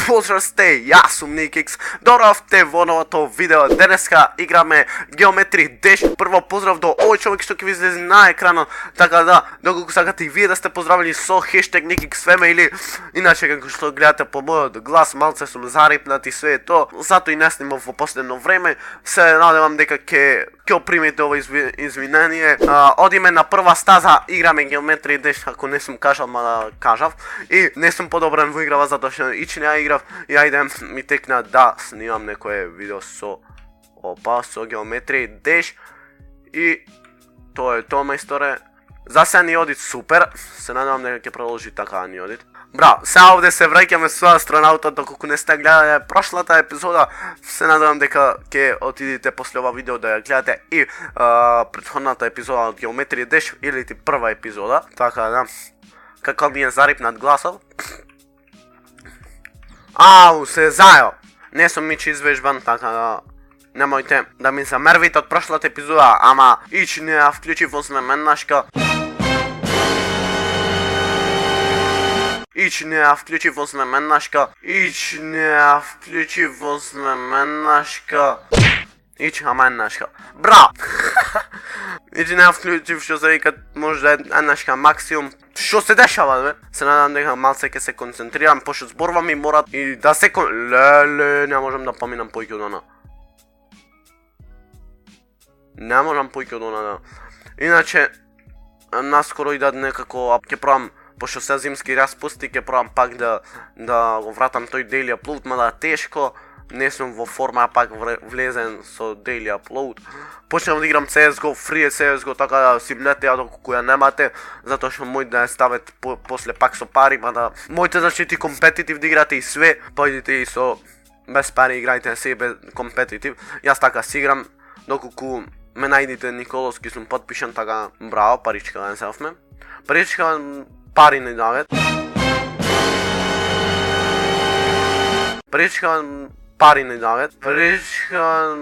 Pozdrav ste, ja sam Nikix, doravte v новото видео. Денеска играме Geometry Dash. Прво поздрав до овој човек што ќе ви излезе на екранот. Така да, доколку сакате и вие да сте поздравени со хештег NikixFM или иначе како што гледате по мојот глас, малце сум зарипнат и све то. Зато и не снимав во последно време. Се надевам дека ќе примите ова извинение. Одиме на прва стаза, играме Geometry Dash, ако не сум кажал, ма кажав. И не сум подобрен во играва затоа што ич не играв. И ајде ми текна да снимам некое видео со Geometry Dash. И тоа е тоа мајсторе. За се ни одит супер. Се надевам дека ќе продолжи така ни одит. Браво, сега овде се враќаме со астронаутот, доколку не сте гледале прошлата епизода, се надевам дека ќе отидете после ова видео да ја гледате и претходната епизода од Geometry Dash или ти прва епизода. Така да, како ми е зарипнат гласов. Ау, се зајо. Не сум мич извежбан, така да немојте да ми замервите од прошлата епизода, ама ич не ја вклучив во знаменашка. Ич не ја вклучив во знаменашка. Ич не ја вклучив во знаменашка. Ич хаменашка. Браво! Ич не ја вклучив што се вика може еднашка максимум. Што се дешава, бе? Се надам дека малце ќе се концентрирам, пошто зборувам и мора и да се леле, не можам да поминам појќе од она. Не можам појќе од она. Иначе наскоро и да некако ќе пробам, пошто се зимски распусти, ќе пробам пак да го вратам тој daily upload, мада тешко. Не сум во форма, пак влезен со daily upload. Почнав да играм CSGO, free CSGO, така да си влете ја доколку ја немате, затоа што мој да ја стават после пак со пари, мада моите зашити компетитив да играте и све, појдите и со без пари играјте се без компетитив. Јас така си играм, доколку ме најдите Николовски сум подпишан, така браво, паричка да не селфме. Паричка пари не дават. Паричка пари не дават. Паричка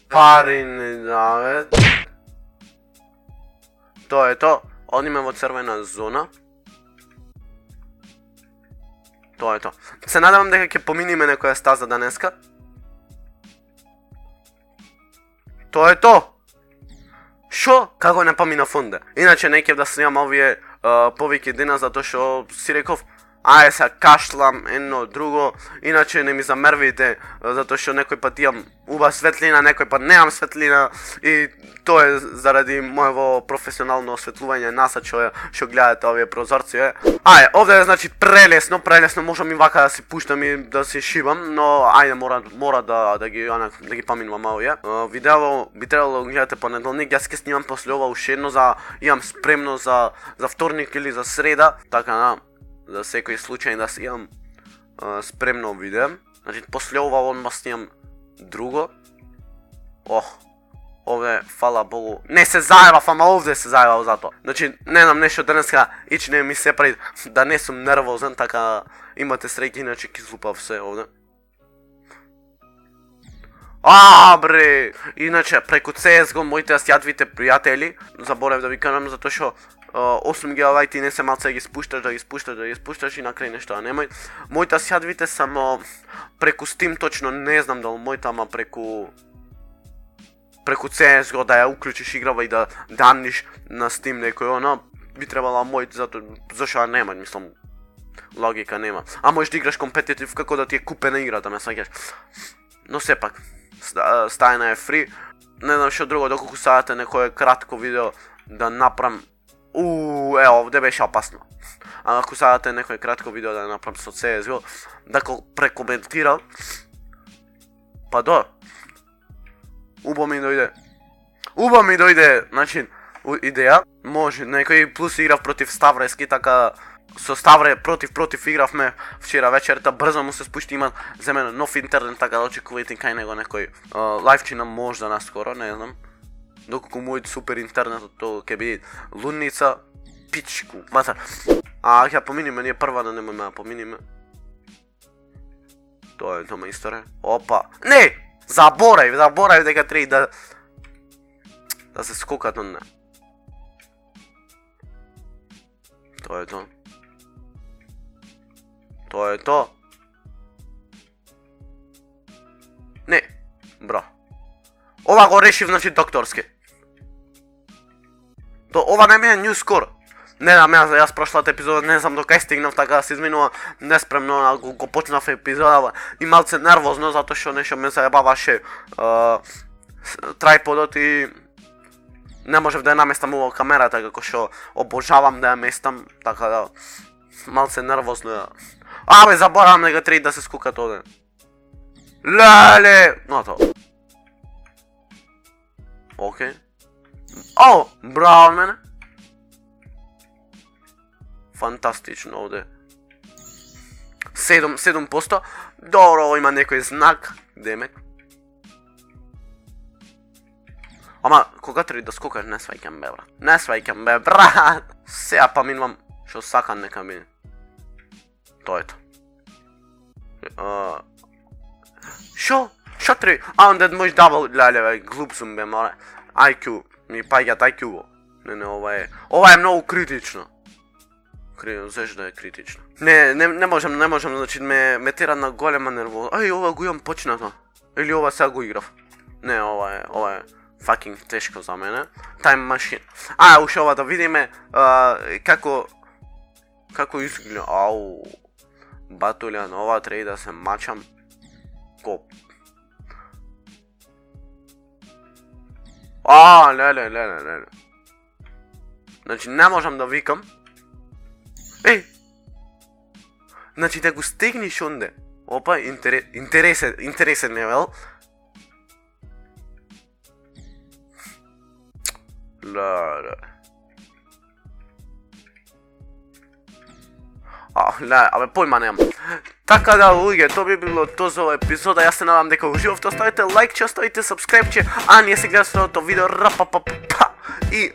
пари не дават. Тоа е тоа. Одиме во црвена зона. Тоа е тоа. Се надевам дека ќе поминиме некоја стаза денеска. Тоа е тоа. Шо? Како не помина фонде? Иначе не ќе да снимам овие повеќе дена затоа што си реков ајде се кашлам едно друго, иначе не ми замервите затоа што некој пат имам убава светлина, некој пат немам светлина и тоа е заради моево професионално осветлување насад што гледате овие прозорци. Ајде, овде е значи прелесно, можам и вака да си пуштам и да се шибам, но ајде мора да ги поминувам овие. Видео би требало да гледате понеделник, јас ќе снимам после ова уште едно имам спремно за вторник или за среда, така да за секој случај да си имам спремно видео. Значи, после ова одма снимам друго. Овде, фала Богу, не се зајавав, ама овде се зајавав затоа. Значи, не знам нешто денеска, ич не ми се прави да не сум нервозен, така имате среќа, иначе ќе злупав се овде. Бре! Иначе, преку CSGO, моите асјадвите пријатели, заборев да ви кажам, затоа што 8 GB и не се малце да ги спушташ и накрај нешто да немој. Моите асјадвите само преку Steam точно, не знам дали моите, ама преку CSGO да ја уклучиш играва и да даниш на Steam некој оно, би требало моите зашо да немај, мислам, логика нема. А можеш да играш компетитив како да ти е купена играта, ме саѓаш. Но сепак, стајна е фри. Не знам што друго, доколку садате некое кратко видео да направам. Овде беше опасно. А ако садате некое кратко видео да направам со CSGO, да го прекоментирам, па Убаво ми дојде, значи, идеја, може, некој плюс играв против Ставрески, така со Ставре против игравме вчера вечерта, брзо му се спушти, има за мене нов интернет, така да очекувајте кај него некој лајвчина можда наскоро, не знам. Доколку мојот супер интернетот тоа ќе биде лудница, пичку, матар. Ќе поминиме, ние прва да немојме да поминиме. Тоа е тоа мајсторе. Не! Заборај дека треби да се скокат од не. Тоа е тоа. Bro. Ова го решив, значи, докторски. Ова не ми е new score. Не знам, јас прошлата епизода не знам до кај стигнав, така да се изминува неспремно, го почнав епизода и малце нервозно, затоа што нешто ме заебаваше трајподот и не можев да ја наместам ова камерата, како што обожавам да ја местам, така да малце нервозно ја. Абе, заборавам дека треба да се скукат оде. Леле! Готово. Океј. О, браво мене. Фантастично овде. 7%. Добро, има некој знак. Демек. Ама, кога треба да скокаш, не сваќам бе, брат. Не сваќам бе, брат. Сега па минувам што сакам нека мине. Тоа ето. Шо? Шо треба? Дед можеш дабл, леле бе, глуп сум бе, море. IQ, ми паѓат IQ-во. Не, ова е многу критично. Зеш да е критично. Не можам, значи ме тера на голема нервоза. Ај, ова го имам почнато. Или ова сега го играв. Не, ова е fucking тешко за мене. Time machine. Уште ова да видиме како изгледа. Ау. Батулјан, ова треба да се мачам. Коп. Леле. Значи не можам да викам. Еј! Значи да го стегниш онде. Опа, интересен е, вел? Леле. Абе, појма немам. Така да, луѓе, тоа би било тоа за оваа епизода. Јас се надам дека уживавте, оставите лайкче, оставите сабскрајбче, а ние се гледаме следното видео. И